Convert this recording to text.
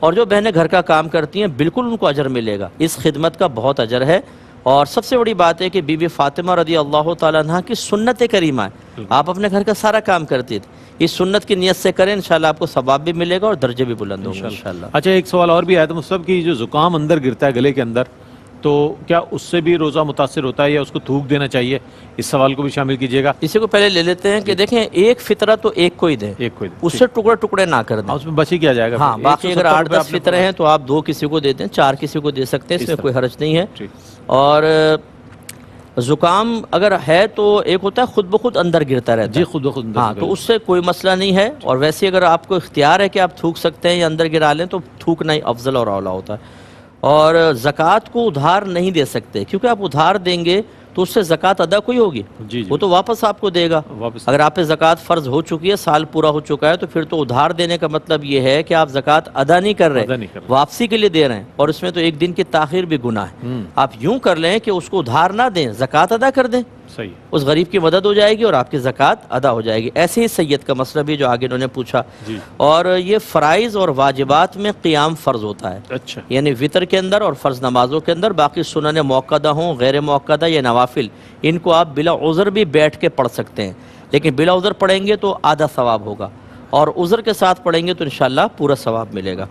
اور جو بہنیں گھر کا کام کرتی ہیں بالکل ان کو اجر ملے گا، اس خدمت کا بہت اجر ہے۔ اور سب سے بڑی بات ہے کہ بی بی فاطمہ رضی اللہ تعالیٰ عنہ کی سنت کریمہ ہے، آپ اپنے گھر کا سارا کام کرتی تھے، اس سنت کی نیت سے کریں، انشاءاللہ آپ کو ثواب بھی ملے گا اور درجے بھی بلند ہوں گے انشاءاللہ۔ اچھا، ایک سوال اور بھی آیا تھا مصطفیٰ کی، جو زکام اندر گرتا ہے گلے کے اندر، تو کیا اس سے بھی روزہ متاثر ہوتا ہے یا اس کو تھوک دینا چاہیے؟ اس سوال کو بھی شامل کیجیے گا۔ اسی کو پہلے لے لیتے ہیں کہ دیکھیں ایک فطرہ تو ایک کو ہی دیں، اس سے ٹکڑے ٹکڑے نہ کر دیں، اس میں بچ ہی کیا جائے گا۔ ہاں، باقی اگر 8-10 فطرے ہیں تو آپ 2 کسی کو دے دیں، 4 کسی کو دے سکتے ہیں، اس میں کوئی حرج نہیں ہے۔ اور زکام اگر ہے تو ایک ہوتا ہے خود بخود اندر گرتا رہتا ہے، جی، خود بخود، ہاں، تو اس سے کوئی مسئلہ نہیں ہے۔ اور ویسے اگر آپ کو اختیار ہے کہ آپ تھوک سکتے ہیں یا اندر گرا لیں تو تھوکنا ہی افضل اور اولیٰ ہوتا ہے۔ اور زکوٰۃ کو ادھار نہیں دے سکتے، کیونکہ آپ ادھار دیں گے تو اس سے زکوٰۃ ادا کوئی ہوگی، وہ تو واپس آپ کو دے گا۔ اگر آپ پہ زکوٰۃ فرض ہو چکی ہے، سال پورا ہو چکا ہے، تو پھر تو ادھار دینے کا مطلب یہ ہے کہ آپ زکوٰۃ ادا نہیں کر رہے، واپسی کے لیے دے رہے ہیں، اور اس میں تو ایک دن کی تاخیر بھی گناہ ہے۔ آپ یوں کر لیں کہ اس کو ادھار نہ دیں، زکوٰۃ ادا کر دیں، اس غریب کی مدد ہو جائے گی اور آپ کی زکوٰۃ ادا ہو جائے گی۔ ایسے ہی سید کا مسئلہ بھی جو آگے انہوں نے پوچھا، اور یہ فرائض اور واجبات میں قیام فرض ہوتا ہے، یعنی وطر کے اندر اور فرض نمازوں کے اندر، باقی سنن موقدہ ہوں، غیر موقدہ یا نوافل، ان کو آپ بلا عذر بھی بیٹھ کے پڑھ سکتے ہیں، لیکن بلا عذر پڑھیں گے تو آدھا ثواب ہوگا، اور عذر کے ساتھ پڑھیں گے تو انشاءاللہ پورا ثواب ملے گا۔